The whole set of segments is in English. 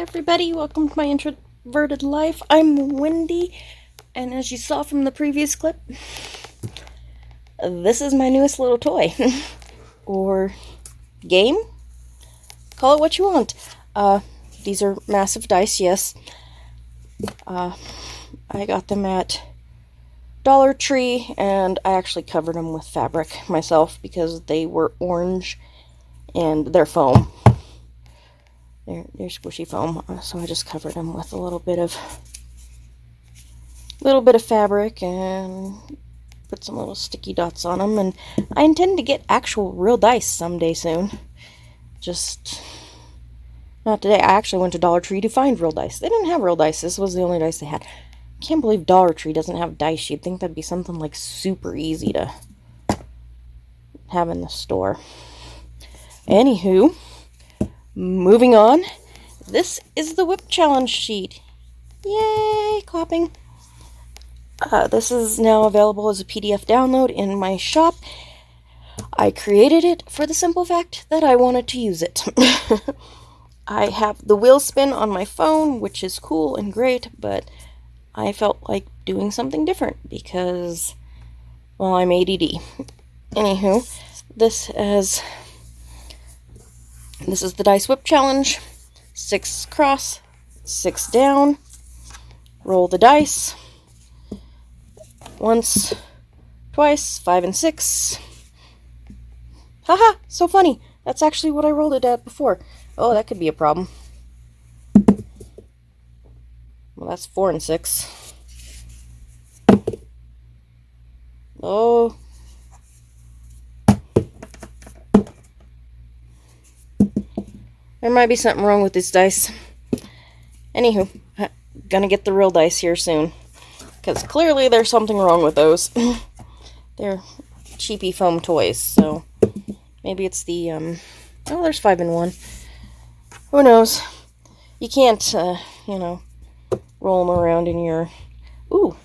everybody, welcome to my introverted life. I'm Wendy, and as you saw from the previous clip, this is my newest little toy. Or game? Call it what you want. These are massive dice, yes. I got them at Dollar Tree, and I actually covered them with fabric myself because they were orange and they're foam. They're squishy foam, so I just covered them with a little bit of fabric and put some little sticky dots on them. And I intend to get actual real dice someday soon. Just not today. I actually went to Dollar Tree to find real dice. They didn't have real dice. This was the only dice they had. I can't believe Dollar Tree doesn't have dice. You'd think that'd be something like super easy to have in the store. Anywho, moving on. This is the WIP challenge sheet. Yay! Clapping. This is now available as a PDF download in my shop. I created it for the simple fact that I wanted to use it. I have the wheel spin on my phone, which is cool and great, but I felt like doing something different because, well, I'm ADD. Anywho, this is the Dice WIP challenge. 6 across, 6 down. Roll the dice. Once, twice, 5 and 6. Haha, so funny. That's actually what I rolled it at before. Oh, that could be a problem. Well, that's 4 and 6. Oh. There might be something wrong with these dice. Anywho, gonna get the real dice here soon. Because clearly there's something wrong with those. They're cheapy foam toys, so maybe it's the, oh, there's 5 and 1. Who knows? You can't, you know, roll them around in your, ooh,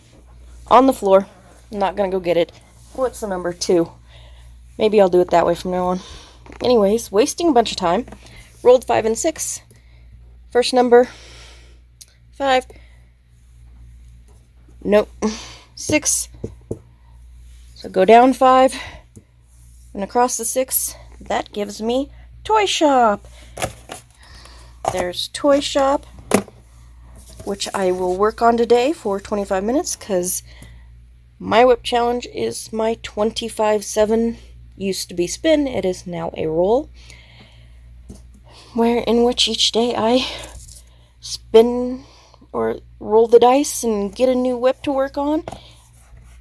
on the floor. I'm not gonna go get it. What's the number 2? Maybe I'll do it that way from now on. Anyways, wasting a bunch of time. Rolled 5 and 6. First number, 5. Nope. 6. So go down 5 and across the 6. That gives me Toy Shop. There's Toy Shop, which I will work on today for 25 minutes because my WIP challenge is my 25/7 used to be spin. It is now a roll, in which each day I spin or roll the dice and get a new WIP to work on.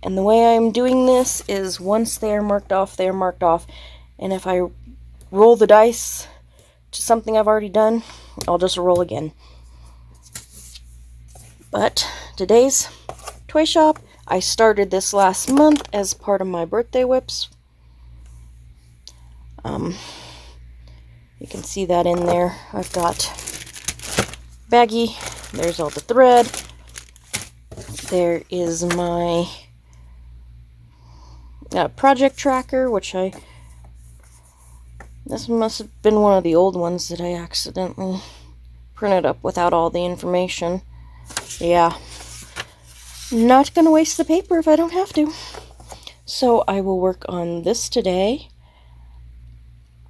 And the way I'm doing this is once they are marked off, they are marked off. And if I roll the dice to something I've already done, I'll just roll again. But today's Toy Shop, I started this last month as part of my birthday WIPs. You can see that in there. I've got baggie. There's all the thread. There is my project tracker, which this must have been one of the old ones that I accidentally printed up without all the information. Yeah. Not gonna waste the paper if I don't have to. So I will work on this today.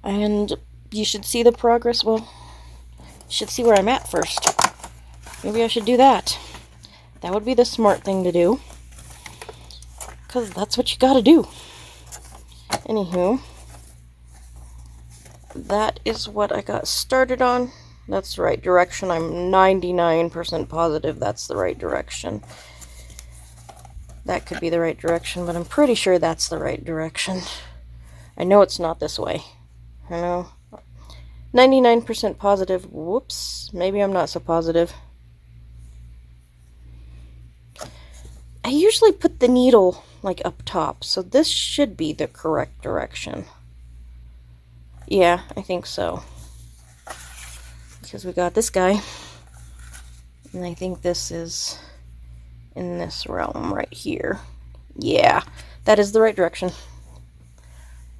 And you should see the progress. Well, you should see where I'm at first. Maybe I should do that. That would be the smart thing to do. Because that's what you gotta do. Anywho, that is what I got started on. That's the right direction. I'm 99% positive that's the right direction. That could be the right direction, but I'm pretty sure that's the right direction. I know it's not this way. I know. 99% positive. Whoops. Maybe I'm not so positive. I usually put the needle like up top, so this should be the correct direction. Yeah, I think so. Because we got this guy. And I think this is in this realm right here. Yeah, that is the right direction.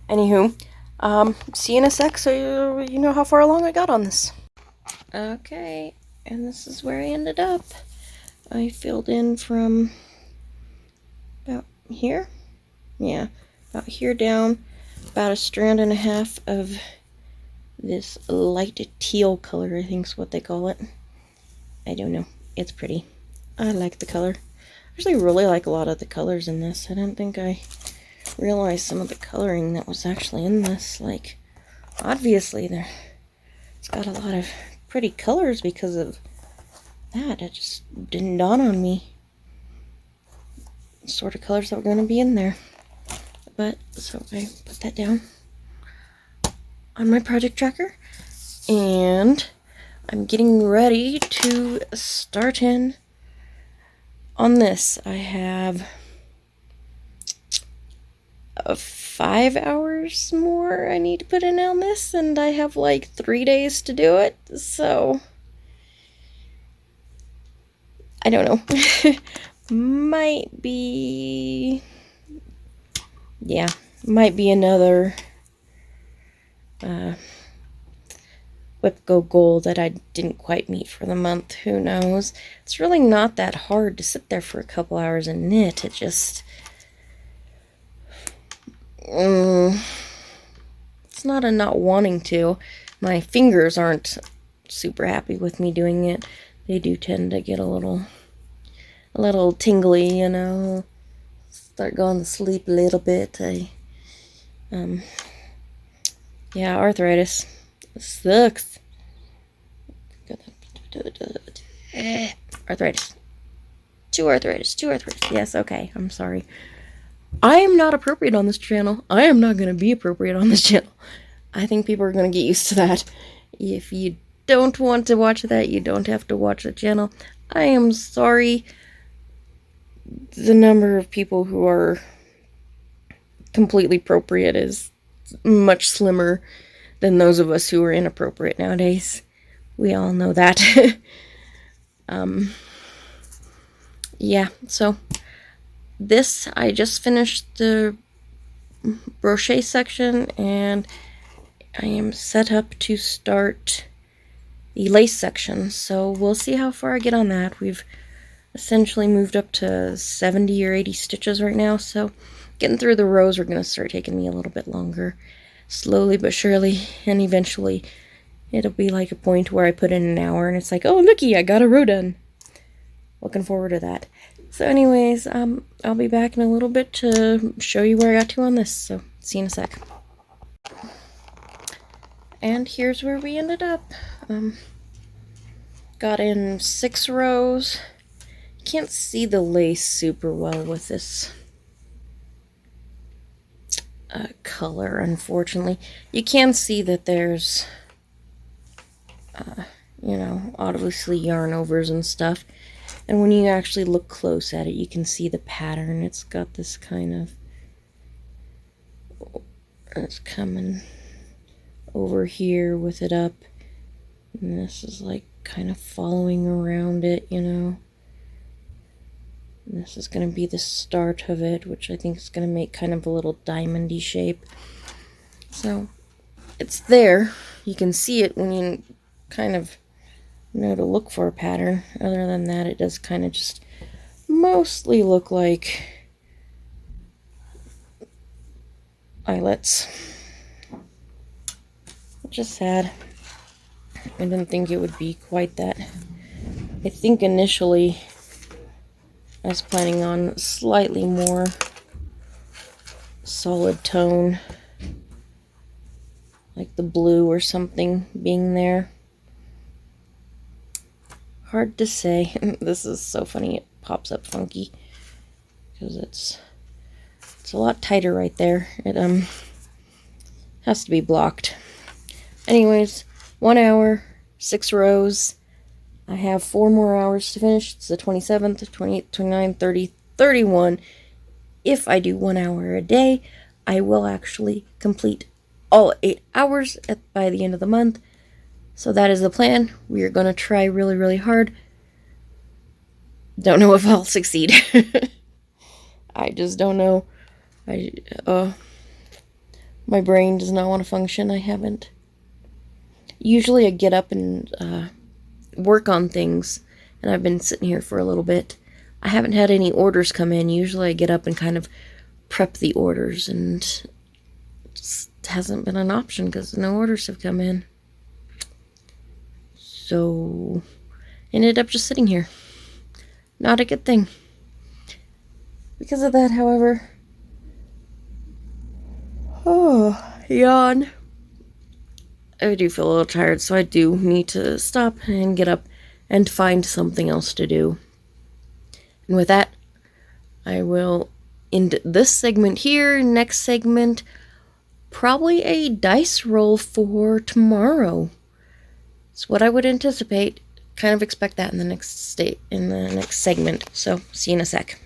Anywho, see you in a sec so you know how far along I got on this. Okay, And this is where I ended up. I filled in from about here. Yeah, about here down. About a strand and a half of this light teal color, I think is what they call it. I don't know. It's pretty. I like the color. I actually really like a lot of the colors in this. I didn't think I realized some of the coloring that was actually in this. Like, obviously, it's got a lot of pretty colors because of that. It just didn't dawn on me. The sort of colors that were going to be in there. But, so I put that down on my project tracker. And I'm getting ready to start in on this. I have 5 hours more I need to put in on this, and I have like 3 days to do it, so I don't know. Might be another Wipgo goal that I didn't quite meet for the month. Who knows? It's really not that hard to sit there for a couple hours and knit. It just it's not a not wanting to. My fingers aren't super happy with me doing it. They do tend to get a little tingly, you know. Start going to sleep a little bit. Yeah, arthritis. It sucks. Arthritis. Two arthritis. Yes, okay. I'm sorry. I am not appropriate on this channel. I am not going to be appropriate on this channel. I think people are going to get used to that. If you don't want to watch that, you don't have to watch the channel. I am sorry. The number of people who are completely appropriate is much slimmer than those of us who are inappropriate nowadays. We all know that. Yeah, so this, I just finished the brochet section, and I am set up to start the lace section. So we'll see how far I get on that. We've essentially moved up to 70 or 80 stitches right now, so getting through the rows are going to start taking me a little bit longer. Slowly but surely, and eventually it'll be like a point where I put in an hour and it's like, oh looky, I got a row done. Looking forward to that. So anyways, I'll be back in a little bit to show you where I got to on this, so see you in a sec. And here's where we ended up. Got in 6 rows. Can't see the lace super well with this color, unfortunately. You can see that there's you know, obviously yarn overs and stuff, and when you actually look close at it, you can see the pattern. It's got this kind of, it's coming over here with it up, and this is like kind of following around it, you know. And this is going to be the start of it, which I think is going to make kind of a little diamondy shape. So it's there. You can see it when you kind of know to look for a pattern. Other than that, it does kind of just mostly look like eyelets, which is sad. I didn't think it would be quite that. I think initially I was planning on slightly more solid tone, like the blue or something being there. Hard to say. This is so funny, it pops up funky because it's a lot tighter right there. It has to be blocked. Anyways, 1 hour, 6 rows. I have 4 more hours to finish. It's the 27th, 28th, 29th, 30th, 31. If I do 1 hour a day, I will actually complete all 8 hours by the end of the month. So that is the plan. We are going to try really, really hard. Don't know if I'll succeed. I just don't know. My brain does not want to function. I haven't. Usually I get up and work on things, and I've been sitting here for a little bit. I haven't had any orders come in. Usually I get up and kind of prep the orders, and it just hasn't been an option because no orders have come in. So ended up just sitting here. Not a good thing. Because of that, however, yawn. I do feel a little tired, so I do need to stop and get up and find something else to do. And with that, I will end this segment here. Next segment, probably a dice roll for tomorrow. It's what I would anticipate. Kind of expect that in the next segment. So, see you in a sec.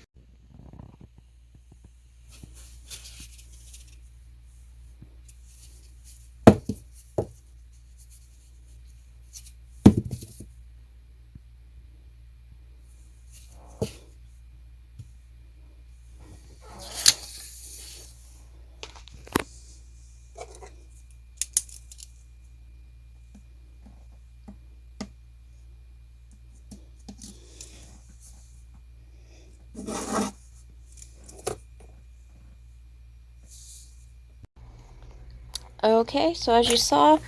Okay, so as you saw,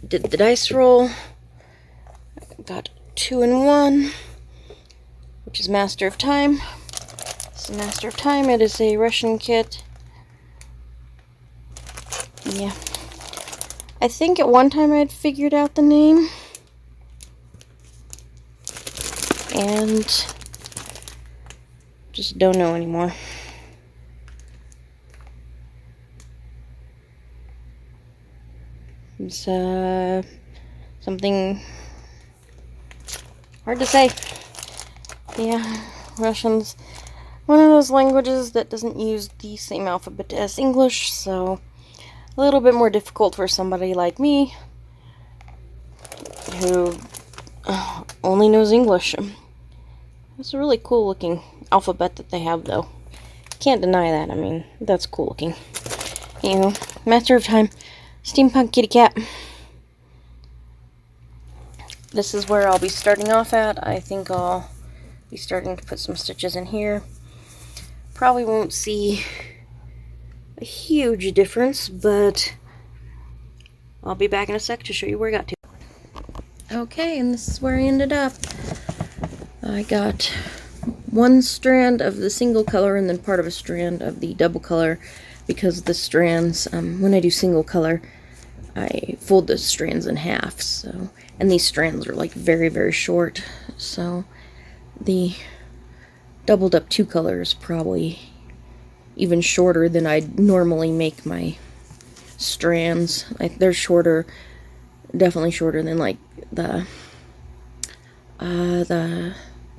did the dice roll. Got 2 in 1, which is Master of Time. It's a Master of Time. It is a Russian kit. Yeah. I think at one time I'd figured out the name. And just don't know anymore. It's something hard to say. Yeah, Russian's one of those languages that doesn't use the same alphabet as English, so a little bit more difficult for somebody like me who only knows English. It's a really cool looking alphabet that they have, though. Can't deny that. I mean, that's cool looking. You know, Master of Time. Steampunk kitty cat. This is where I'll be starting off at. I think I'll be starting to put some stitches in here. Probably won't see a huge difference, but I'll be back in a sec to show you where I got to. Okay, and this is where I ended up. I got one strand of the single color and then part of a strand of the double color, because the strands, when I do single color, I fold the strands in half, so, and these strands are like very, very short, so the doubled up 2 colors probably even shorter than I'd normally make my strands. They're shorter, definitely shorter than like the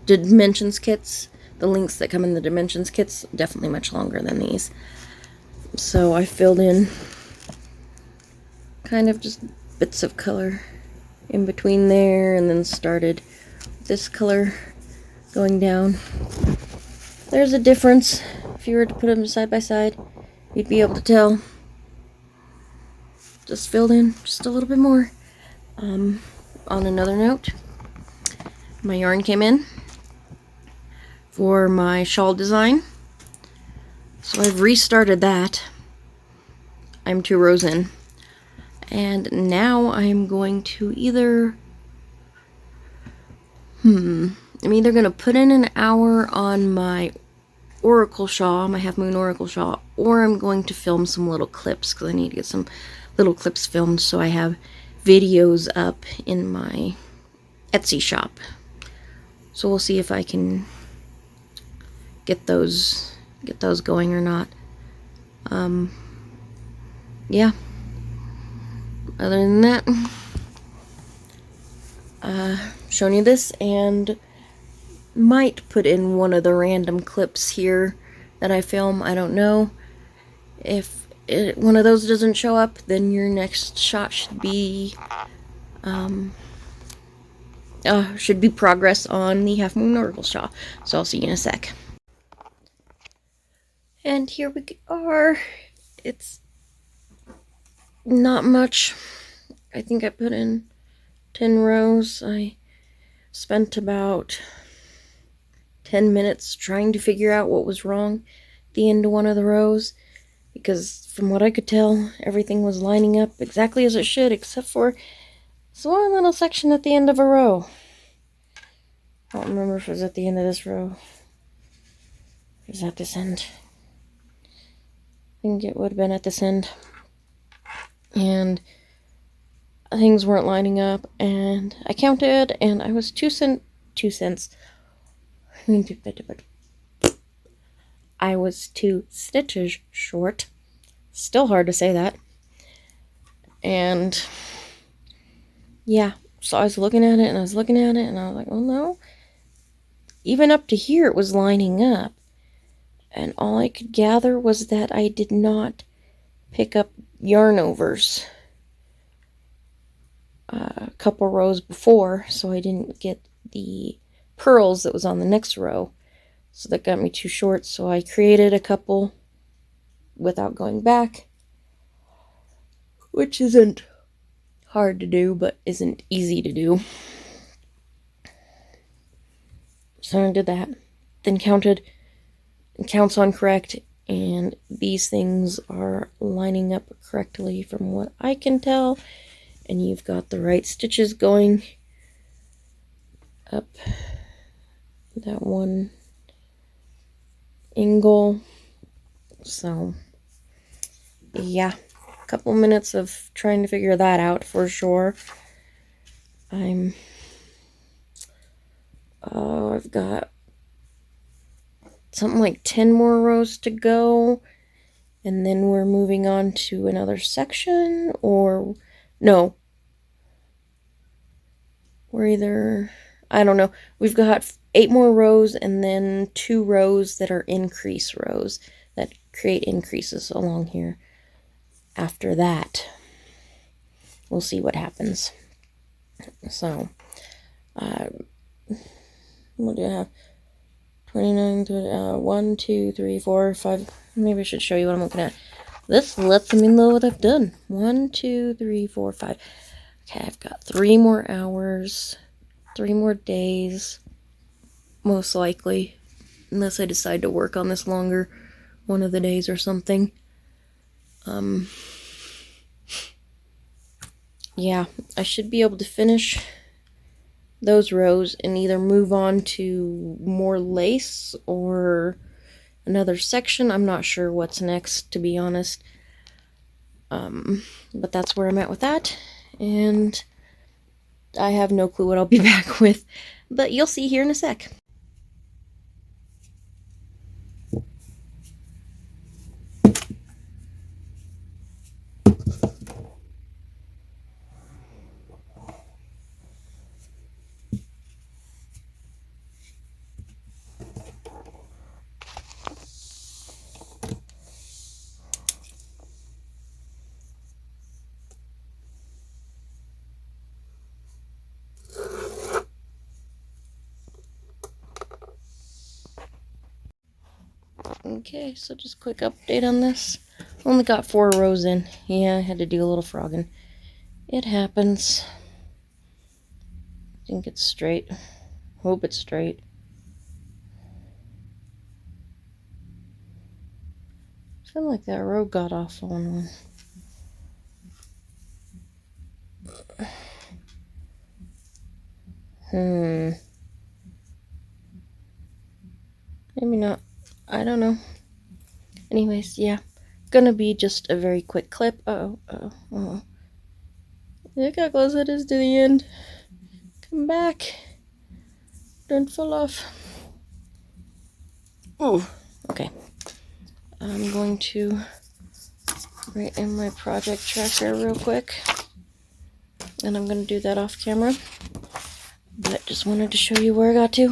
Dimensions kits. The links that come in the Dimensions kits, definitely much longer than these. So I filled in kind of just bits of color in between there, and then started this color going down. There's a difference. If you were to put them side by side, you'd be able to tell. Just filled in just a little bit more. On another note, my yarn came in for my shawl design. So I've restarted that. I'm 2 rows in. And now I'm going to either... I'm either going to put in an hour on my Oracle shawl, my Half Moon Oracle shawl, or I'm going to film some little clips, because I need to get some little clips filmed so I have videos up in my Etsy shop. So we'll see if I can get those going or not. Yeah. Other than that, showing you this, and might put in one of the random clips here that I film. I don't know. If one of those doesn't show up, then your next shot should be progress on the Half Moon Oracle shawl. So I'll see you in a sec. And here we are. It's not much. I think I put in 10 rows. I spent about 10 minutes trying to figure out what was wrong at the end of one of the rows, because from what I could tell, everything was lining up exactly as it should, except for this one little section at the end of a row. I don't remember if it was at the end of this row. Or is that this end? I think it would have been at this end. And things weren't lining up, and I counted, and I was 2 cents. I was 2 stitches short. Still hard to say that. And yeah, so I was looking at it, and I was looking at it, and I was like, oh no. Even up to here, it was lining up. And all I could gather was that I did not pick up yarn overs a couple rows before, so I didn't get the purls that was on the next row. So that got me too short, so I created a couple without going back, which isn't hard to do, but isn't easy to do. So I did that, then counted, and counts on correct, and these things are lining up correctly from what I can tell, and you've got the right stitches going up that one angle. So yeah, a couple minutes of trying to figure that out for sure. I've got something like 10 more rows to go, and then we're moving on to another section, or no, we're either, I don't know, we've got 8 more rows, and then 2 rows that are increase rows that create increases along here. After that, we'll see what happens. So what do I have? 29, 30, 1, 2, 3, 4, 5. Maybe I should show you what I'm looking at. This lets me know what I've done. 1, 2, 3, 4, 5. Okay, I've got 3 more hours, 3 more days, most likely, unless I decide to work on this longer one of the days or something. Yeah, I should be able to finish those rows and either move on to more lace or another section. I'm not sure what's next, to be honest. But that's where I'm at with that, and I have no clue what I'll be back with, but you'll see here in a sec. Okay, so just quick update on this. Only got 4 rows in. Yeah, I had to do a little frogging. It happens. I think it's straight. Hope it's straight. I feel like that row got off on one. Maybe not. I don't know. Anyways, yeah. Gonna be just a very quick clip. Uh-oh. Look how close it is to the end. Come back. Don't fall off. Ooh. Okay. I'm going to write in my project tracker real quick. And I'm going to do that off camera. But just wanted to show you where I got to.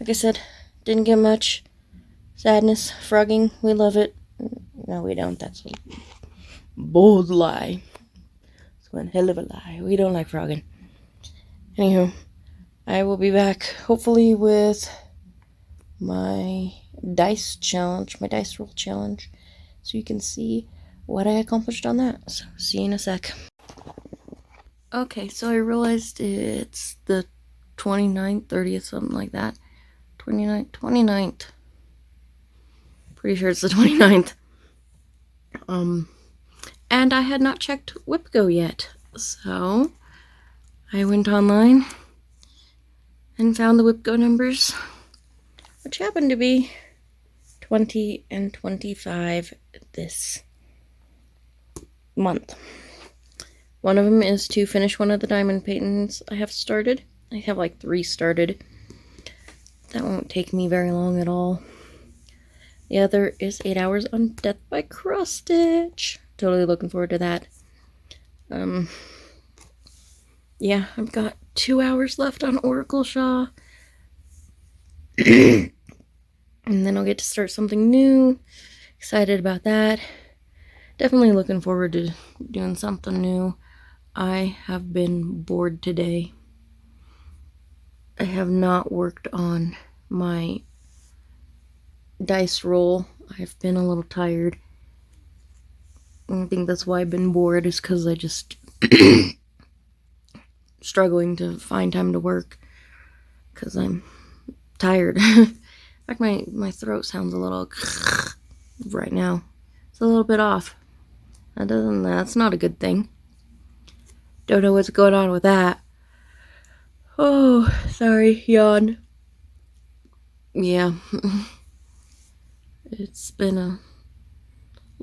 Like I said, didn't get much. Sadness, frogging, we love it. No, we don't. That's a bold lie. It's one hell of a lie. We don't like frogging. Anywho, I will be back hopefully with my dice challenge, my dice roll challenge, so you can see what I accomplished on that. So, see you in a sec. Okay, so I realized it's the 29th, 30th, something like that. 29th. Pretty sure it's the 29th. And I had not checked Wipgo yet. So I went online and found the Wipgo numbers, which happened to be 20 and 25 this month. One of them is to finish one of the diamond paintings I have started. I have like 3 started. That won't take me very long at all. The other is 8 hours on Death by Cross Stitch. Totally looking forward to that. Yeah, I've got 2 hours left on Oracle Shawl. And then I'll get to start something new. Excited about that. Definitely looking forward to doing something new. I have been bored today. I have not worked on my dice roll. I've been a little tired. I think that's why I've been bored, is because I just struggling to find time to work because I'm tired. In fact, my throat sounds a little right now. It's a little bit off. That's not a good thing. Don't know what's going on with that. Oh, sorry, yawn. Yeah. It's been a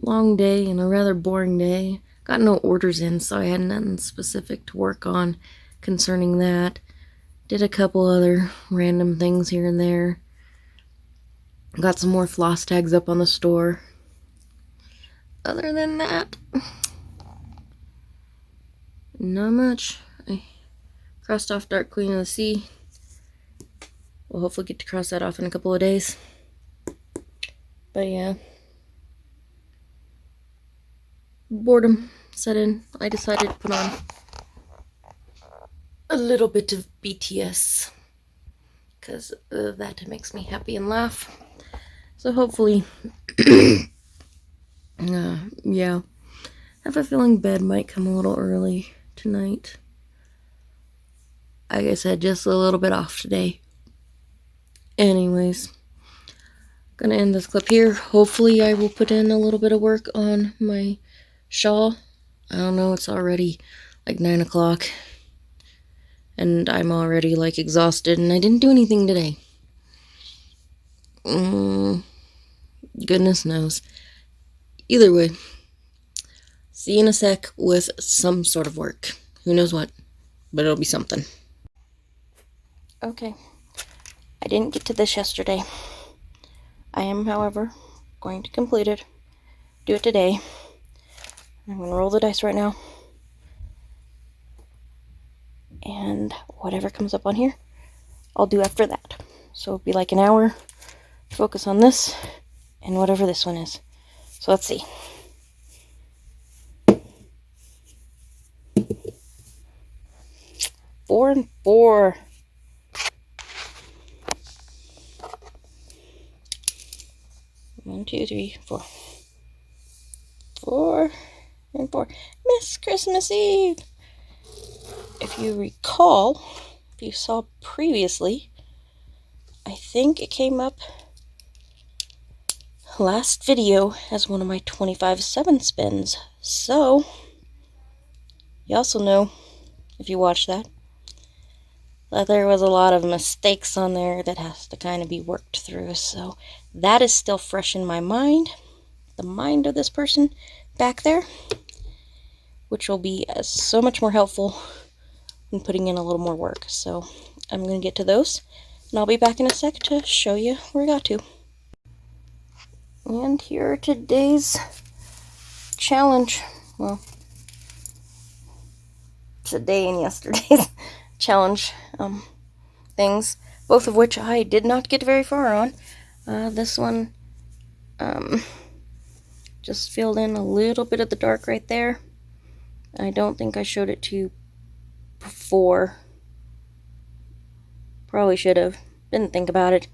long day and a rather boring day. Got no orders in, so I had nothing specific to work on concerning that. Did a couple other random things here and there. Got some more floss tags up on the store. Other than that, not much. I crossed off Dark Queen of the Sea. We'll hopefully get to cross that off in a couple of days. But yeah. Boredom set in. I decided to put on a little bit of BTS. Because that makes me happy and laugh. So hopefully, yeah. I have a feeling bed might come a little early tonight. Like I said, just a little bit off today. Anyways, gonna end this clip here. Hopefully I will put in a little bit of work on my shawl. I don't know, it's already like 9 o'clock. And I'm already like exhausted and I didn't do anything today. Goodness knows. Either way, see you in a sec with some sort of work. Who knows what, but it'll be something. Okay, I didn't get to this yesterday. I am, however, going to complete it. Do it today. I'm going to roll the dice right now. And whatever comes up on here, I'll do after that. So it'll be like an hour to focus on this and whatever this one is. So let's see. Four and 4. One, 2, 3, 4. 4 and 4. Miss Christmas Eve! If you recall, if you saw previously, I think it came up last video as one of my 25/7 spins. So, you also know, if you watched that there was a lot of mistakes on there that has to kind of be worked through. So, that is still fresh in my mind. The mind of this person back there, which will be so much more helpful when putting in a little more work. So, I'm going to get to those, and I'll be back in a sec to show you where we got to. And here are today's challenge. Well, today and yesterday's challenge things, both of which I did not get very far on. This one just filled in a little bit of the dark right there. I don't think I showed it to you before. Probably should have. Didn't think about it.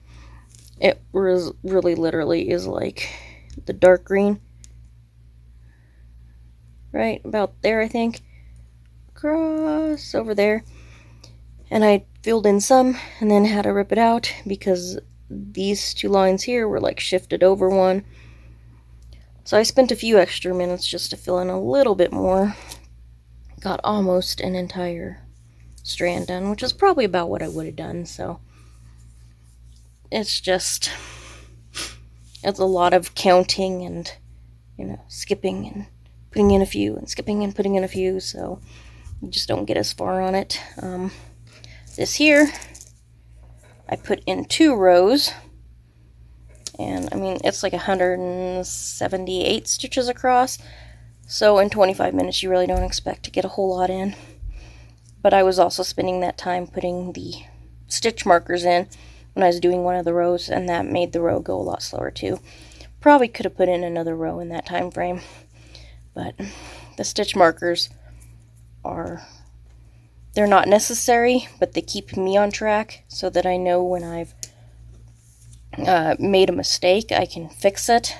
It was really literally is like the dark green. Right about there, I think. across over there, and I filled in some and then had to rip it out because these two lines here were like shifted over one. So I spent a few extra minutes just to fill in a little bit more. Got almost an entire strand done, which is probably about what I would have done. So it's a lot of counting and, you know, skipping and putting in a few and skipping and putting in a few, so you just don't get as far on it. This here I put in 2 rows, and I mean it's like 178 stitches across, so in 25 minutes you really don't expect to get a whole lot in. But I was also spending that time putting the stitch markers in when I was doing one of the rows, and that made the row go a lot slower too. Probably could have put in another row in that time frame, but the stitch markers they're not necessary, but they keep me on track so that I know when I've made a mistake, I can fix it.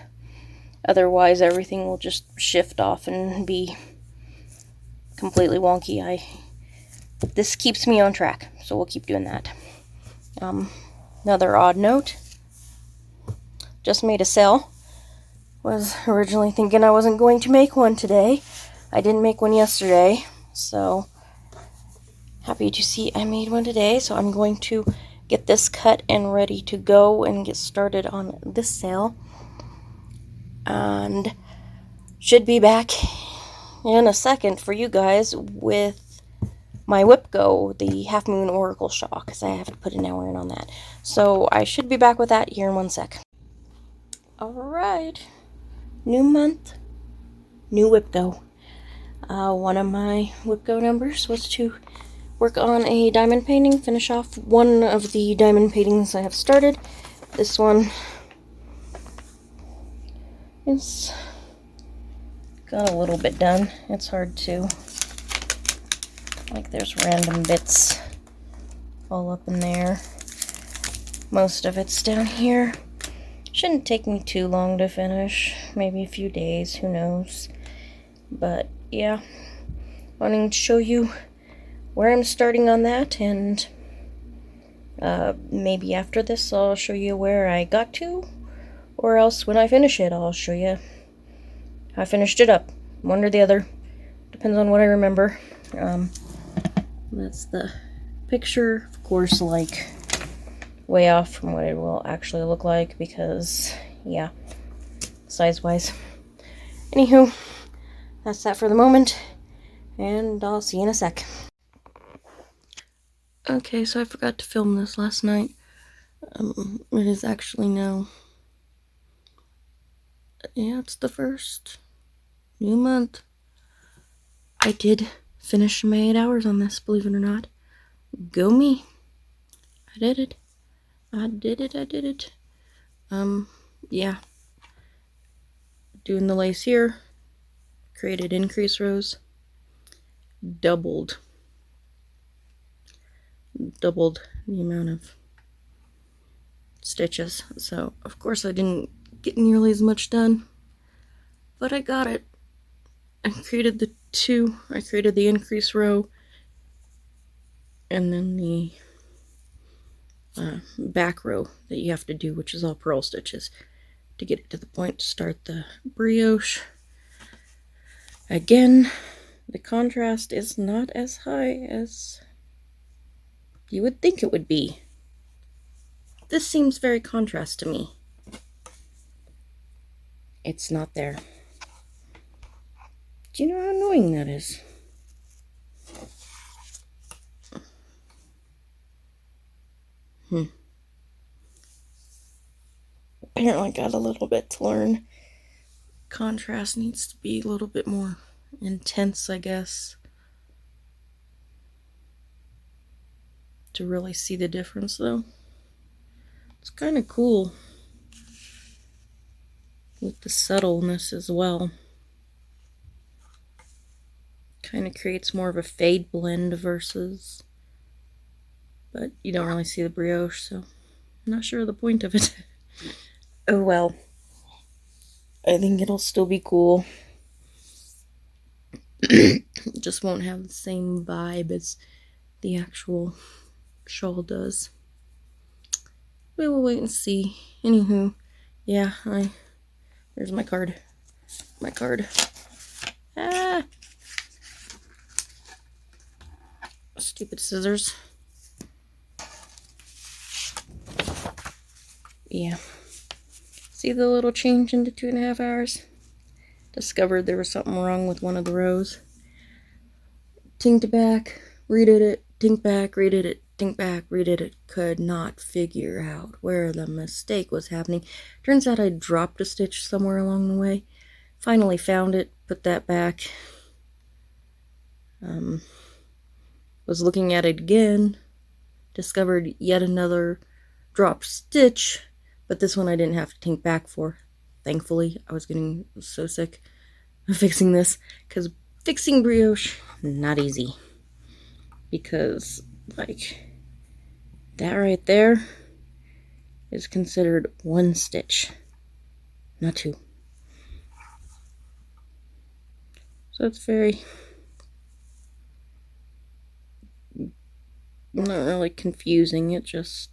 Otherwise, everything will just shift off and be completely wonky. This keeps me on track, so we'll keep doing that. Another odd note. Just made a sale. Was originally thinking I wasn't going to make one today. I didn't make one yesterday, so happy to see I made one today. So I'm going to get this cut and ready to go and get started on this sale. And should be back in a second for you guys with my Wipgo, the Half Moon Oracle Shawl, because I have to put an hour in on that. So I should be back with that here in 1 sec. Alright, new month, new Wipgo. One of my Wipgo numbers was to work on a diamond painting, finish off one of the diamond paintings I have started. This one is got a little bit done. It's hard to, like, there's random bits all up in there. Most of it's down here. Shouldn't take me too long to finish, maybe a few days, who knows. But yeah, wanting to show you where I'm starting on that, and maybe after this I'll show you where I got to, or else when I finish it I'll show you how I finished it up. One or the other, depends on what I remember. That's the picture, of course, like way off from what it will actually look like, because yeah, size wise. Anywho, that's that for the moment, and I'll see you in a sec. Okay, so I forgot to film this last night. It is actually now, yeah, it's the first new month. I did finish my 8 hours on this, believe it or not. Go me. I did it. I did it. Yeah. Doing the lace here. Created increase rows. Doubled the amount of stitches. So, of course, I didn't get nearly as much done, but I got it. I created the increase row, and then the back row that you have to do, which is all purl stitches to get it to the point to start the brioche. Again, the contrast is not as high as you would think it would be. This seems very contrast to me. It's not there. Do you know how annoying that is? Apparently got a little bit to learn. Contrast needs to be a little bit more intense, I guess, to really see the difference, though. It's kind of cool with the subtleness as well. Kind of creates more of a fade blend versus, but you don't really see the brioche, so I'm not sure of the point of it. Oh well. I think it'll still be cool. Just won't have the same vibe as the actual shawl does. We will wait and see. Anywho, yeah, there's my card. Ah! Stupid scissors. Yeah. See the little change into 2.5 hours? Discovered there was something wrong with one of the rows. Tinked back, redid it, tinked back, redid it, tinked back, redid it. Could not figure out where the mistake was happening. Turns out I dropped a stitch somewhere along the way. Finally found it, put that back. Was looking at it again. Discovered yet another dropped stitch, but this one I didn't have to tink back for. Thankfully, I was getting so sick of fixing this, because fixing brioche, not easy. Because, like, that right there is considered one stitch, not two. So it's very, not really confusing, it's just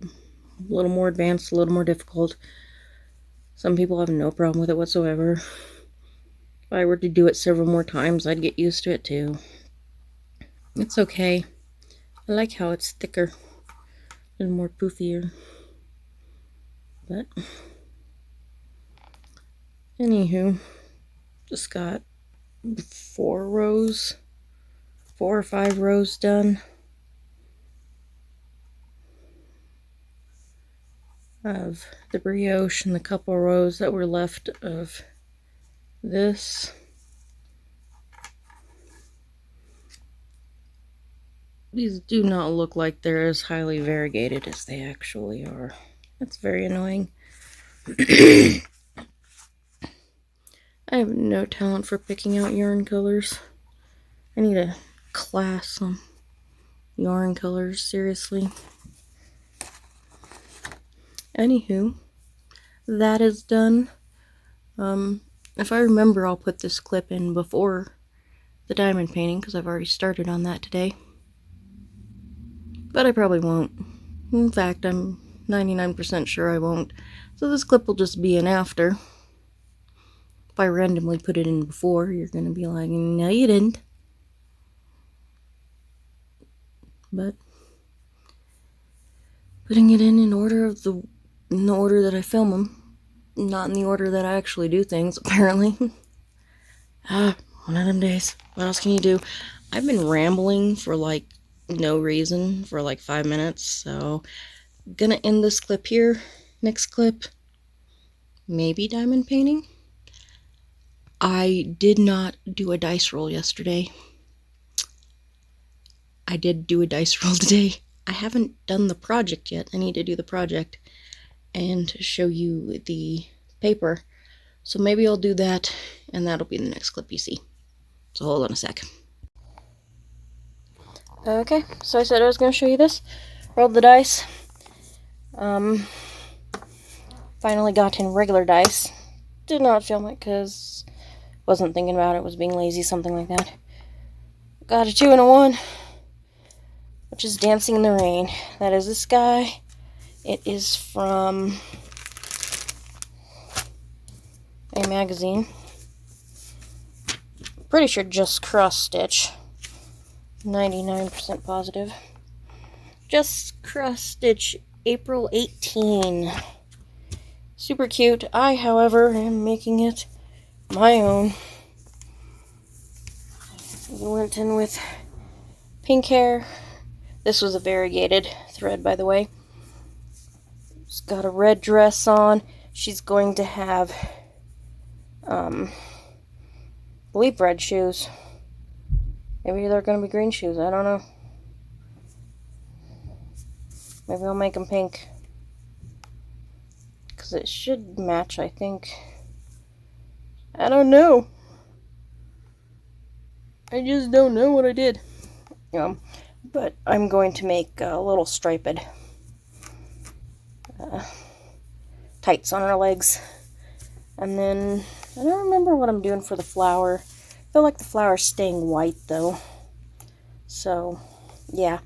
a little more advanced, a little more difficult. Some people have no problem with it whatsoever. If I were to do it several more times, I'd get used to it too. It's okay. I like how it's thicker and more poofier. But, anywho, just got 4 or 5 rows done of the brioche and the couple rows that were left of this. These do not look like they're as highly variegated as they actually are. That's very annoying. I have no talent for picking out yarn colors. I need a class on yarn colors, seriously. Anywho, that is done. If I remember, I'll put this clip in before the diamond painting, because I've already started on that today. But I probably won't. In fact, I'm 99% sure I won't. So this clip will just be in after. If I randomly put it in before, you're going to be like, no you didn't. But putting it in order of the order that I film them, not in the order that I actually do things, apparently. One of them days. What else can you do? I've been rambling for like no reason for like 5 minutes, so I'm gonna end this clip here. Next clip, maybe diamond painting. I did not do a dice roll yesterday. I did do a dice roll today. I haven't done the project yet. I need to do the project and show you the paper. So maybe I'll do that, and that'll be the next clip you see. So hold on a sec. Okay, so I said I was going to show you this. Rolled the dice. Finally got in regular dice. Did not film it because wasn't thinking about it, was being lazy, something like that. Got a 2 and a 1, which is Dancing in the Rain. That is this guy. It is from a magazine. Pretty sure just cross stitch. 99% positive. Just cross stitch, April 18. Super cute. I, however, am making it my own. We went in with pink hair. This was a variegated thread, by the way. She's got a red dress on. She's going to have, I believe red shoes. Maybe they're going to be green shoes. I don't know. Maybe I'll make them pink. Because it should match, I think. I don't know. I just don't know what I did. But I'm going to make a little striped tights on her legs. And then, I don't remember what I'm doing for the flower. feel like the flower's staying white though. So, yeah.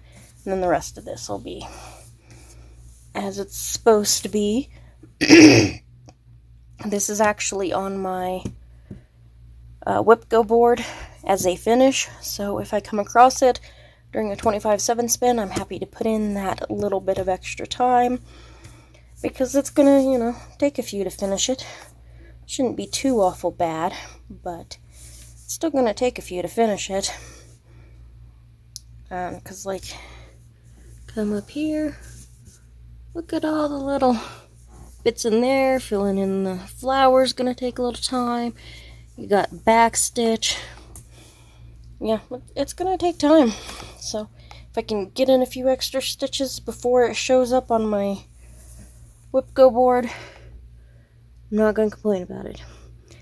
And then the rest of this will be as it's supposed to be. This is actually on my Wipgo board as a finish, so if I come across it during a 25/7 spin, I'm happy to put in that little bit of extra time, because it's gonna, you know, take a few to finish it. Shouldn't be too awful bad, but it's still gonna take a few to finish it. Because, like, come up here, look at all the little bits in there. Filling in the flowers gonna take a little time. You got back stitch. Yeah, it's gonna take time. So if I can get in a few extra stitches before it shows up on my Wipgo board, I'm not gonna complain about it.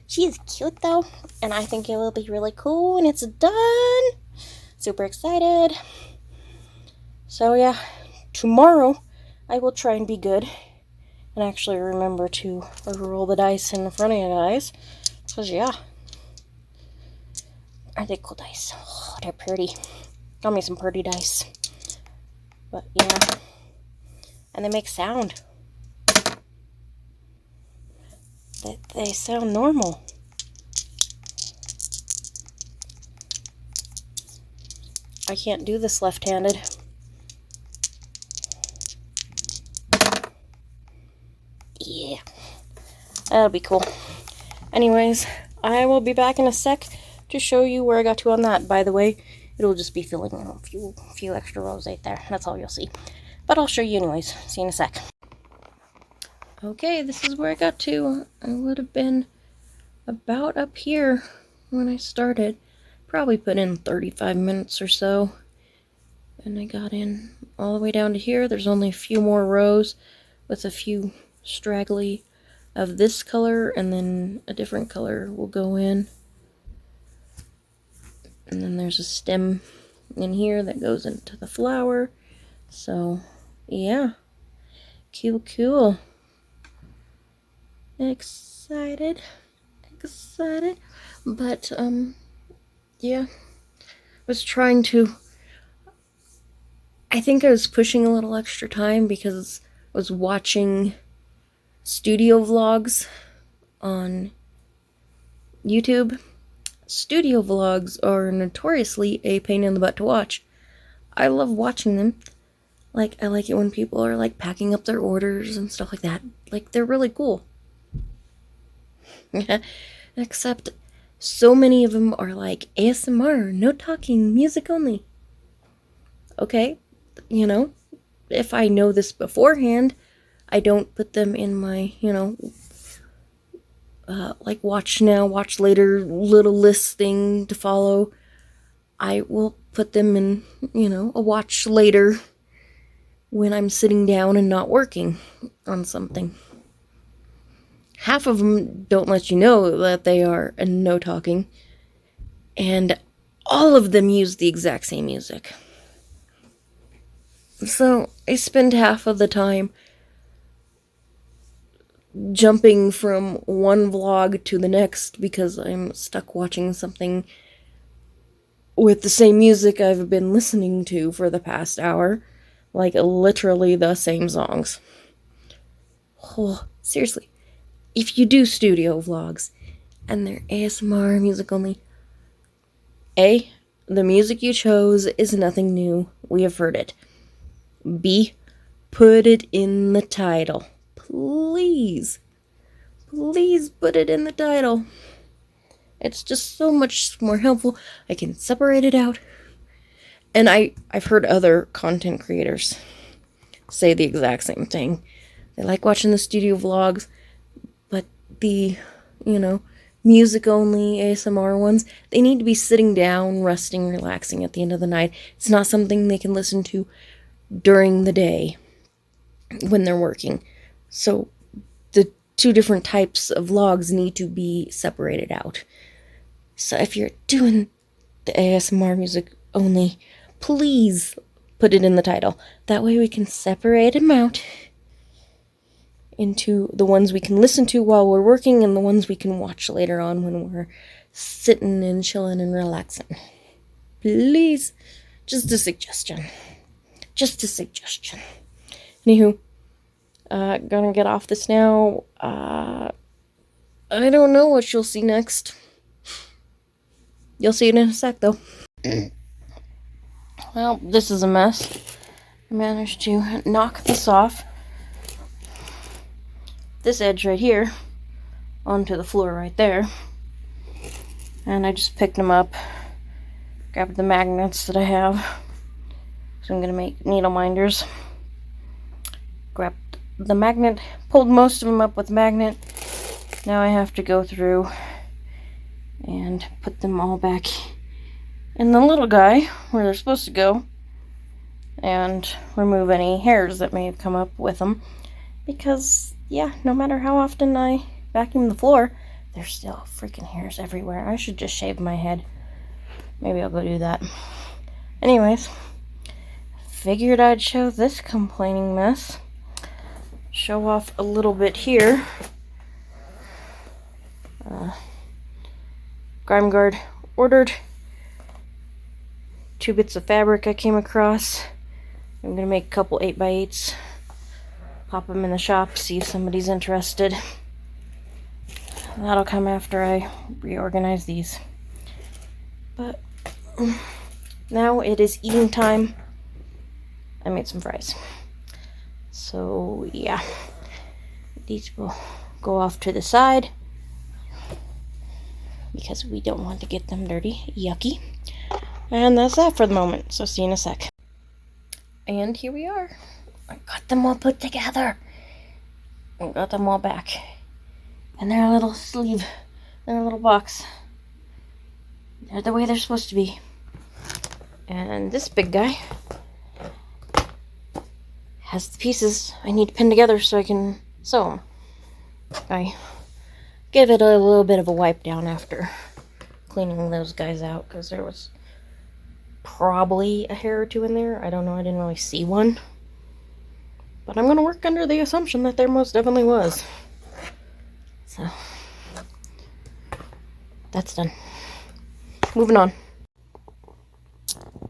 She is cute though, and I think it will be really cool when it's done. Super excited. So yeah, tomorrow I will try and be good and actually remember to roll the dice in front of you guys. Because, yeah, aren't they cool dice? Oh, they're pretty. Got me some pretty dice. But, yeah. And they make sound. They sound normal. I can't do this left-handed. Yeah. That'll be cool. Anyways, I will be back in a sec to show you where I got to on that. By the way, it'll just be filling in a few extra rows right there. That's all you'll see. But I'll show you anyways. See you in a sec. Okay, this is where I got to. I would have been about up here when I started. Probably put in 35 minutes or so. And I got in all the way down to here. There's only a few more rows with a few straggly of this color, and then a different color will go in. And then there's a stem in here that goes into the flower. So, yeah. Cool. Excited. But, yeah. Was trying to... I think I was pushing a little extra time because I was watching studio vlogs on YouTube. Studio vlogs are notoriously a pain in the butt to watch. I love watching them. Like, I like it when people are, like, packing up their orders and stuff like that. Like, they're really cool. Except, so many of them are, like, ASMR, no talking, music only. Okay, you know, if I know this beforehand, I don't put them in my, you know, like watch now, watch later little list thing to follow. I will put them in, you know, a watch later when I'm sitting down and not working on something. Half of them don't let you know that they are no talking, and all of them use the exact same music. So I spend half of the time jumping from one vlog to the next because I'm stuck watching something with the same music I've been listening to for the past hour. Like, literally the same songs. Oh, seriously. If you do studio vlogs and they're ASMR music only, A, the music you chose is nothing new. We have heard it. B, put it in the title. Please put it in the title. It's just so much more helpful. I can separate it out. And I've heard other content creators say the exact same thing. They like watching the studio vlogs, but the, you know, music only ASMR ones, they need to be sitting down, resting, relaxing at the end of the night. It's not something they can listen to during the day when they're working. So the two different types of vlogs need to be separated out. So if you're doing the ASMR music only, please put it in the title. That way we can separate them out into the ones we can listen to while we're working and the ones we can watch later on when we're sitting and chilling and relaxing. Please, just a suggestion. Just a suggestion. Anywho, gonna get off this now. I don't know what you'll see next. You'll see it in a sec, though. Well, this is a mess. I managed to knock this off. This edge right here onto the floor right there. And I just picked them up. Grabbed the magnets that I have. So I'm going to make needle minders. Grabbed the magnet. Pulled most of them up with the magnet. Now I have to go through and put them all back in the little guy where they're supposed to go. And remove any hairs that may have come up with them. Because, yeah, no matter how often I vacuum the floor, there's still freaking hairs everywhere. I should just shave my head. Maybe I'll go do that. Anyways, figured I'd show this complaining mess. Show off a little bit here. Grime Guard ordered 2 bits of fabric I came across. I'm going to make a couple 8x8s. Pop them in the shop, see if somebody's interested. That'll come after I reorganize these. But now it is eating time. I made some fries. So yeah, these will go off to the side because we don't want to get them dirty. Yucky. And that's that for the moment. So see you in a sec. And here we are. I got them all put together. I got them all back. And their little sleeve, their little box. They're the way they're supposed to be. And this big guy has the pieces I need to pin together so I can sew them. I give it a little bit of a wipe down after cleaning those guys out because there was probably a hair or two in there. I don't know, I didn't really see one. But I'm going to work under the assumption that there most definitely was. So, that's done. Moving on.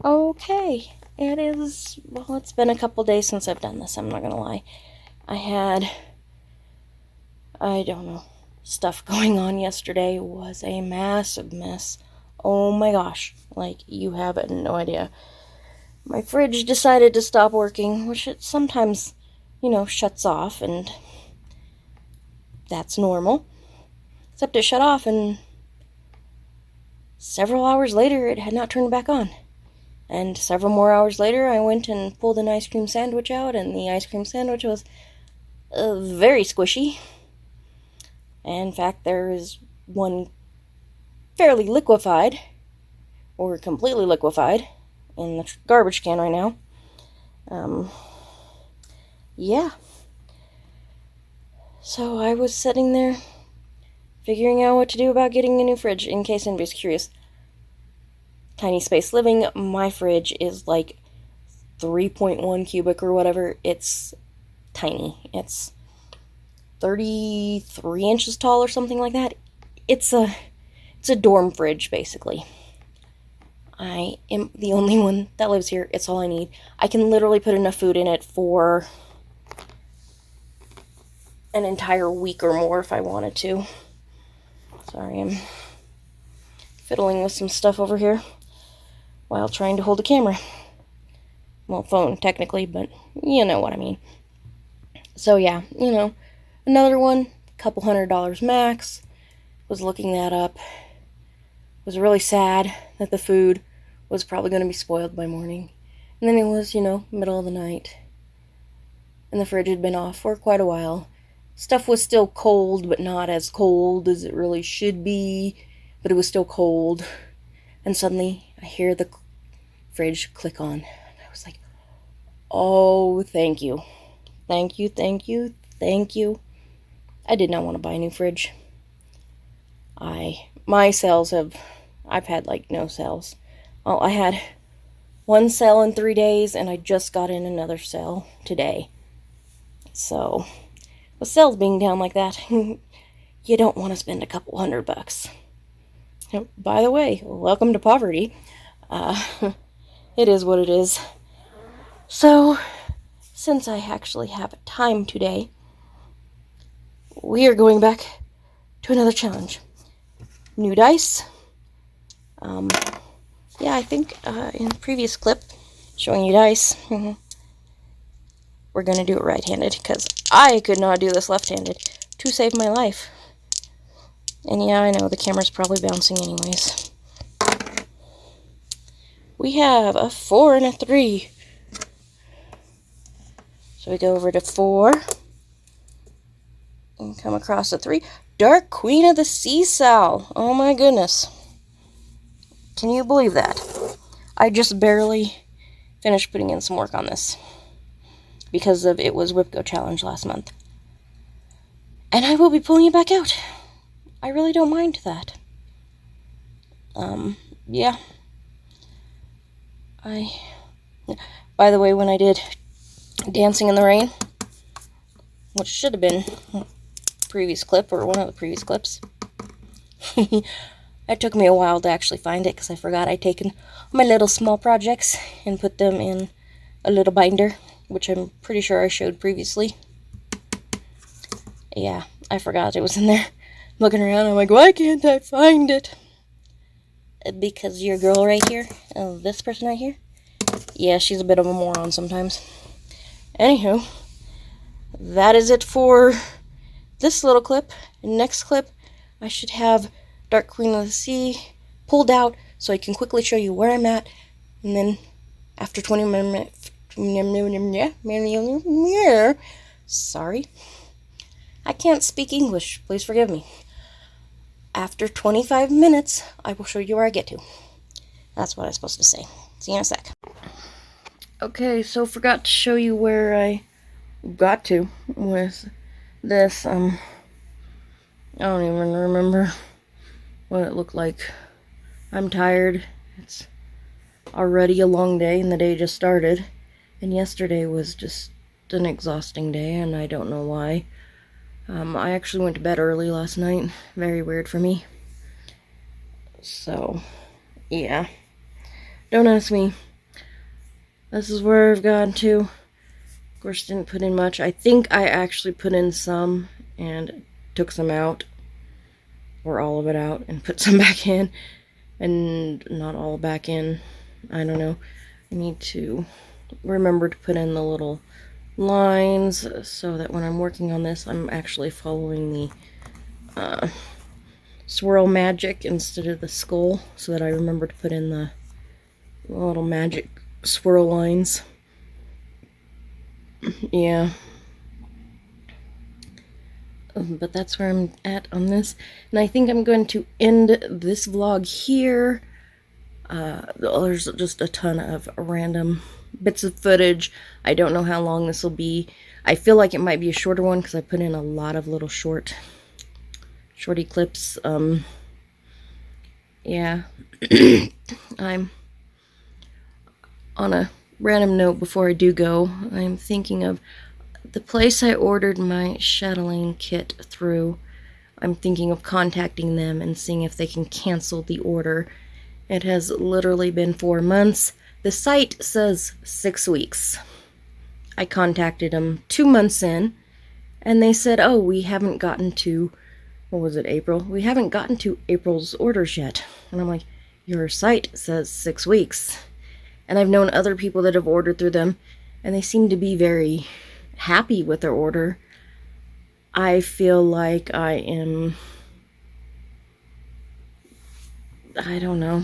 Okay, it is, well, it's been a couple days since I've done this, I'm not going to lie. I had, I don't know, stuff going on yesterday. It was a massive mess. Oh my gosh, like, you have no idea. My fridge decided to stop working, which it sometimes, you know, shuts off, and that's normal. Except it shut off, and several hours later, it had not turned back on. And several more hours later, I went and pulled an ice cream sandwich out, and the ice cream sandwich was very squishy. And in fact, there is one fairly liquefied, or completely liquefied, in the garbage can right now. Yeah. So I was sitting there figuring out what to do about getting a new fridge, in case anybody's curious. Tiny Space Living, my fridge is like 3.1 cubic or whatever. It's tiny. It's 33 inches tall or something like that. It's a dorm fridge, basically. I am the only one that lives here. It's all I need. I can literally put enough food in it for an entire week or more if I wanted to. Sorry, I'm fiddling with some stuff over here while trying to hold a camera. Well, phone, technically, but you know what I mean. So yeah, you know, another one, couple $100 max. Was looking that up. Was really sad that the food was probably going to be spoiled by morning. And then it was, you know, middle of the night. And the fridge had been off for quite a while. Stuff was still cold, but not as cold as it really should be. But it was still cold. And suddenly, I hear the fridge click on. And I was like, oh, thank you. Thank you, thank you, thank you. I did not want to buy a new fridge. My sales I've had like no sales. Well, I had one sale in 3 days, and I just got in another sale today. So, with sales being down like that, you don't want to spend a couple $100. By the way, welcome to poverty. It is what it is. So, since I actually have time today, we are going back to another challenge. New dice. Yeah, I think in the previous clip showing you dice, we're going to do it right-handed because I could not do this left-handed to save my life. And yeah, I know the camera's probably bouncing anyways. We have a 4 and a 3. So we go over to 4 and come across a 3. Dark Queen of the Sea Sow. Oh my goodness. Can you believe that? I just barely finished putting in some work on this because of it was Wipgo challenge last month. And I will be pulling it back out. I really don't mind that. Yeah. By the way, when I did Dancing in the Rain, which should have been previous clip or one of the previous clips, it took me a while to actually find it because I forgot I'd taken my little small projects and put them in a little binder, which I'm pretty sure I showed previously. Yeah, I forgot it was in there. Looking around, I'm like, why can't I find it? Because your girl right here, this person right here, yeah, she's a bit of a moron sometimes. Anywho, that is it for this little clip. Next clip, I should have Dark Queen of the Sea pulled out so I can quickly show you where I'm at, and then after 20 minutes, sorry, I can't speak English, please forgive me. After 25 minutes, I will show you where I get to. That's what I was supposed to say. See you in a sec. Okay, so forgot to show you where I got to with this. I don't even remember what it looked like. I'm tired. It's already a long day and the day just started. And yesterday was just an exhausting day and I don't know why. I actually went to bed early last night. Very weird for me. So, yeah. Don't ask me. This is where I've gotten to. Of course, didn't put in much. I think I actually put in some and took some out. Or all of it out and put some back in. And not all back in. I don't know. I need to remember to put in the little lines so that when I'm working on this, I'm actually following the swirl magic instead of the skull, so that I remember to put in the little magic swirl lines. Yeah. But that's where I'm at on this. And I think I'm going to end this vlog here. There's just a ton of random bits of footage. I don't know how long this will be. I feel like it might be a shorter one because I put in a lot of little shorty clips. Yeah. I'm on a random note before I do go. I'm thinking of the place I ordered my chatelaine kit through. I'm thinking of contacting them and seeing if they can cancel the order. It has literally been 4 months. The site says 6 weeks. I contacted them 2 months in, and they said, oh, we haven't gotten to, what was it, April? We haven't gotten to April's orders yet. And I'm like, your site says 6 weeks. And I've known other people that have ordered through them, and they seem to be very happy with their order. I feel like I am, I don't know.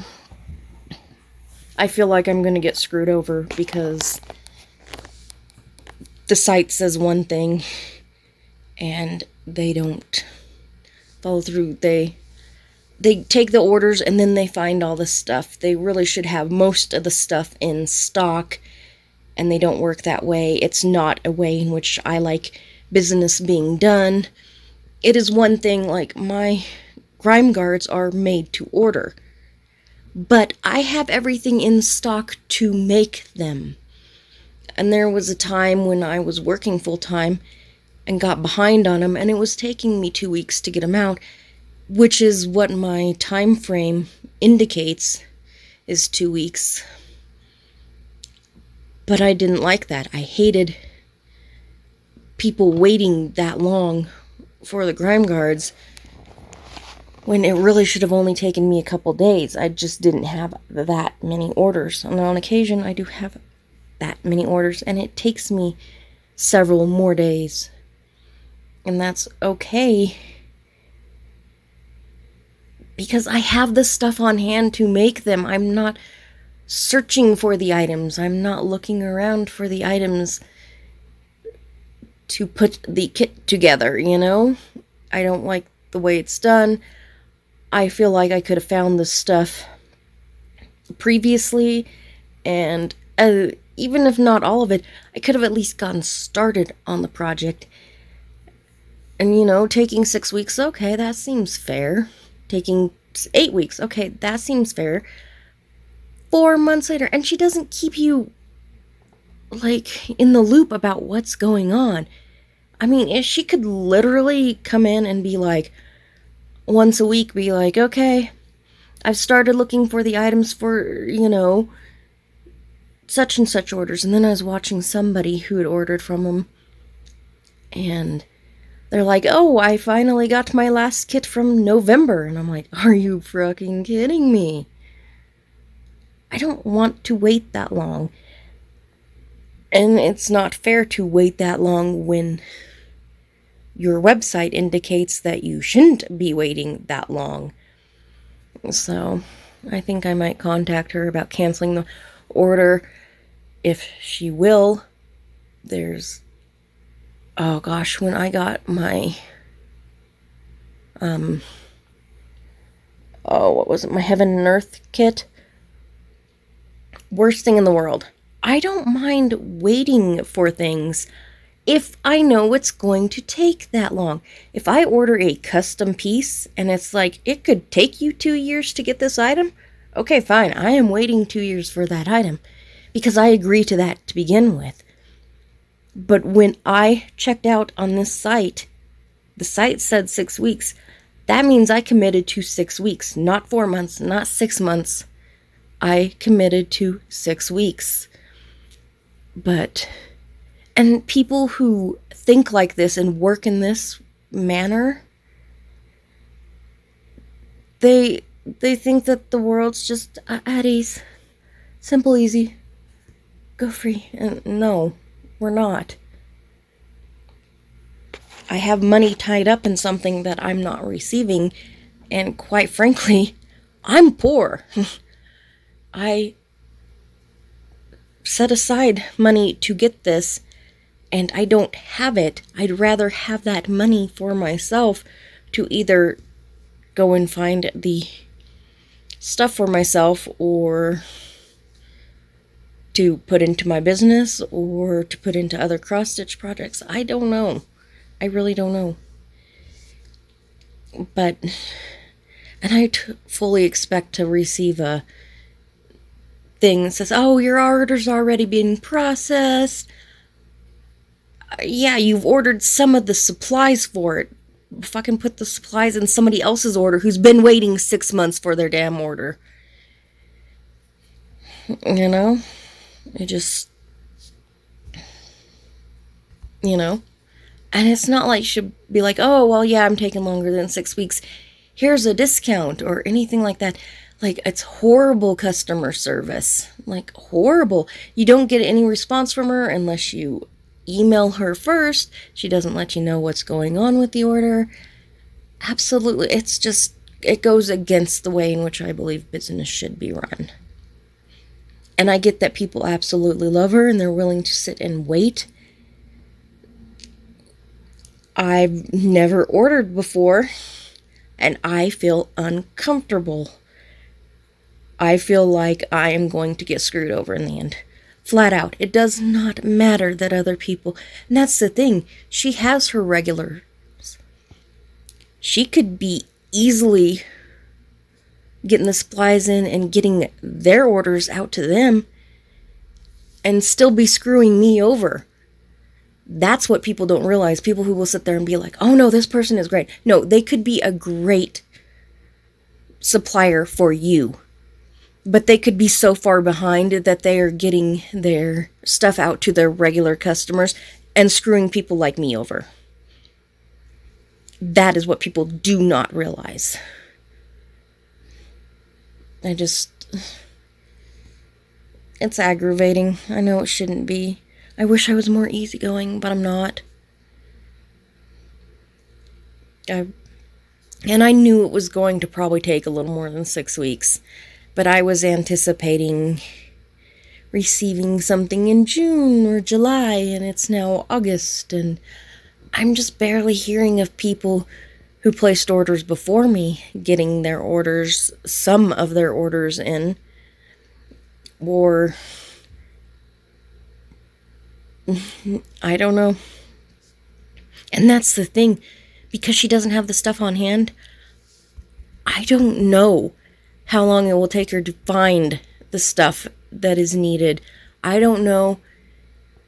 I feel like I'm going to get screwed over because the site says one thing and they don't follow through. They take the orders and then they find all the stuff. They really should have most of the stuff in stock, and they don't work that way. It's not a way in which I like business being done. It is one thing, like my grime guards are made to order, but I have everything in stock to make them. And there was a time when I was working full-time and got behind on them, and it was taking me 2 weeks to get them out, which is what my time frame indicates, is 2 weeks. But I didn't like that. I hated people waiting that long for the grime guards when it really should have only taken me a couple days. I just didn't have that many orders. And on occasion, I do have that many orders, and it takes me several more days. And that's okay, because I have the stuff on hand to make them. I'm not searching for the items. I'm not looking around for the items to put the kit together, you know? I don't like the way it's done. I feel like I could have found this stuff previously, and even if not all of it, I could have at least gotten started on the project. And, you know, taking 6 weeks, okay, that seems fair. Taking 8 weeks, okay, that seems fair. 4 months later, and she doesn't keep you, like, in the loop about what's going on. I mean, she could literally come in and be like, once a week, be like, okay, I've started looking for the items for, you know, such and such orders. And then I was watching somebody who had ordered from them, and they're like, oh, I finally got my last kit from November. And I'm like, are you fucking kidding me? I don't want to wait that long. And it's not fair to wait that long when your website indicates that you shouldn't be waiting that long. So I think I might contact her about canceling the order if she will. There's, oh gosh, when I got my, what was it, my Heaven and Earth kit? Worst thing in the world. I don't mind waiting for things if I know it's going to take that long. If I order a custom piece and it's like, it could take you 2 years to get this item, okay, fine, I am waiting 2 years for that item, because I agree to that to begin with. But when I checked out on this site, the site said 6 weeks. That means I committed to 6 weeks, not 4 months, not 6 months. I committed to 6 weeks. But, and people who think like this and work in this manner, they think that the world's just at ease. Simple, easy, go free. And no, we're not. I have money tied up in something that I'm not receiving, and quite frankly, I'm poor. I set aside money to get this, and I don't have it. I'd rather have that money for myself to either go and find the stuff for myself, or to put into my business, or to put into other cross-stitch projects. I don't know. I really don't know. But, and I fully expect to receive a thing that says, oh, your order's already being processed. Yeah, you've ordered some of the supplies for it. Fucking put the supplies in somebody else's order who's been waiting 6 months for their damn order. You know? It just, you know? And it's not like you should be like, oh, well, yeah, I'm taking longer than 6 weeks. Here's a discount or anything like that. Like, it's horrible customer service. Like, horrible. You don't get any response from her unless you email her first. She doesn't let you know what's going on with the order. Absolutely. It's just, it goes against the way in which I believe business should be run. And I get that people absolutely love her and they're willing to sit and wait. I've never ordered before, and I feel uncomfortable. I feel like I am going to get screwed over in the end. Flat out. It does not matter that other people... And that's the thing. She has her regulars. She could be easily getting the supplies in and getting their orders out to them and still be screwing me over. That's what people don't realize. People who will sit there and be like, oh no, this person is great. No, they could be a great supplier for you, but they could be so far behind that they are getting their stuff out to their regular customers and screwing people like me over. That is what people do not realize. It's aggravating. I know it shouldn't be. I wish I was more easygoing, but I'm not. And I knew it was going to probably take a little more than 6 weeks, but I was anticipating receiving something in June or July, and it's now August, and I'm just barely hearing of people who placed orders before me getting their orders, some of their orders in, or I don't know. And that's the thing, because she doesn't have the stuff on hand, I don't know how long it will take her to find the stuff that is needed. I don't know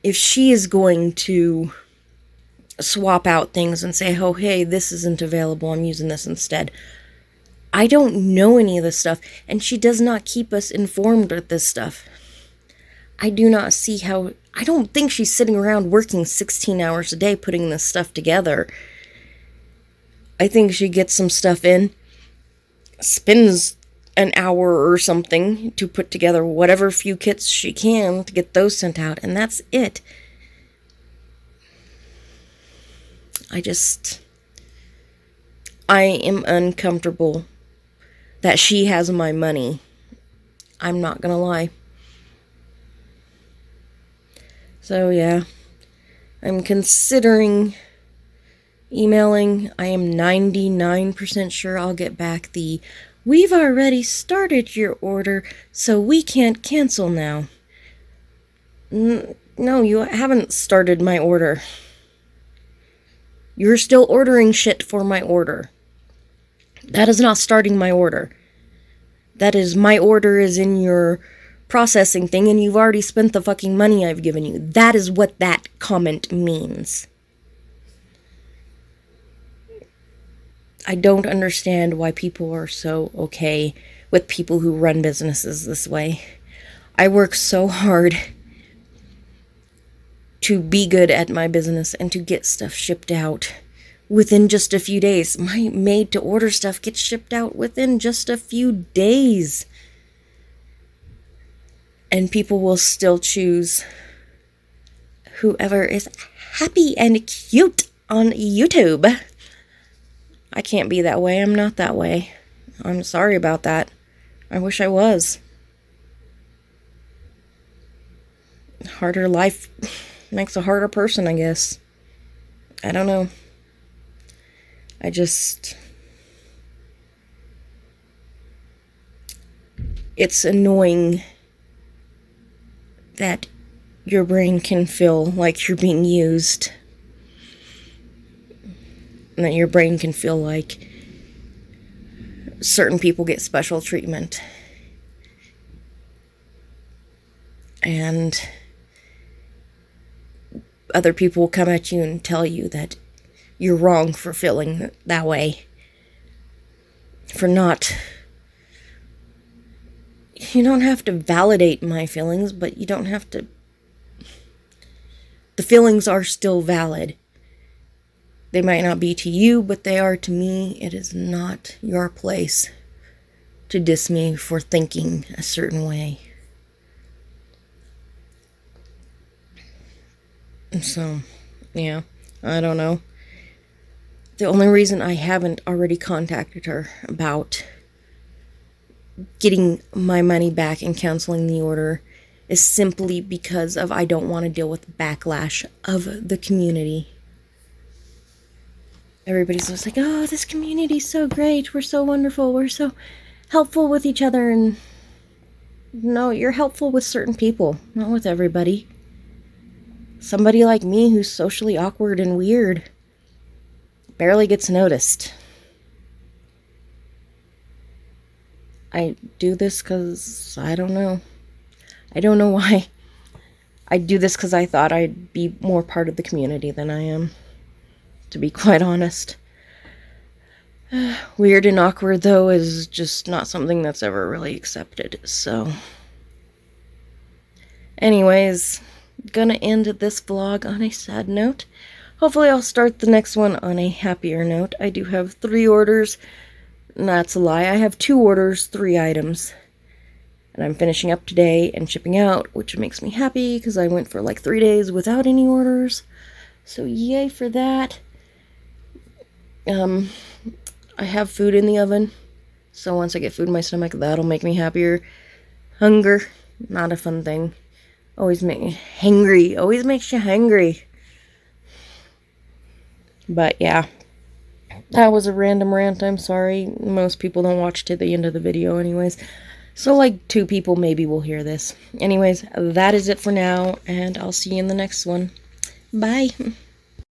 if she is going to swap out things and say, oh, hey, this isn't available, I'm using this instead. I don't know any of this stuff, and she does not keep us informed with this stuff. I do not see how... I don't think she's sitting around working 16 hours a day putting this stuff together. I think she gets some stuff in, spends an hour or something to put together whatever few kits she can to get those sent out, and that's it. I am uncomfortable that she has my money. I'm not gonna lie. So yeah, I'm considering emailing. I am 99% sure I'll get back the, we've already started your order, so we can't cancel now. No, you haven't started my order. You're still ordering shit for my order. That is not starting my order. That is, my order is in your processing thing, and you've already spent the fucking money I've given you. That is what that comment means. I don't understand why people are so okay with people who run businesses this way. I work so hard to be good at my business and to get stuff shipped out within just a few days. My made-to-order stuff gets shipped out within just a few days. And people will still choose whoever is happy and cute on YouTube. I can't be that way. I'm not that way. I'm sorry about that. I wish I was. Harder life makes a harder person, I guess. I don't know. It's annoying that your brain can feel like you're being used. And that your brain can feel like certain people get special treatment. And other people will come at you and tell you that you're wrong for feeling that way. For not... You don't have to validate my feelings, but you don't have to... The feelings are still valid. They might not be to you, but they are to me. It is not your place to diss me for thinking a certain way. So, yeah, I don't know. The only reason I haven't already contacted her about getting my money back and canceling the order is simply because of I don't want to deal with the backlash of the community. Everybody's just like, oh, this community's so great, we're so wonderful, we're so helpful with each other, and no, you're helpful with certain people, not with everybody. Somebody like me who's socially awkward and weird barely gets noticed. I do this because I don't know. I don't know why. I do this because I thought I'd be more part of the community than I am, to be quite honest. Weird and awkward, though, is just not something that's ever really accepted, so... Anyways, gonna end this vlog on a sad note. Hopefully I'll start the next one on a happier note. I do have 3 orders. That's a lie. I have 2 orders, 3 items. And I'm finishing up today and shipping out, which makes me happy because I went for like 3 days without any orders. So yay for that. I have food in the oven. So once I get food in my stomach, that'll make me happier. Hunger, not a fun thing. Always make me hangry. Always makes you hangry. But yeah, that was a random rant. I'm sorry. Most people don't watch to the end of the video anyways. So like 2 people maybe will hear this. Anyways, that is it for now, and I'll see you in the next one. Bye.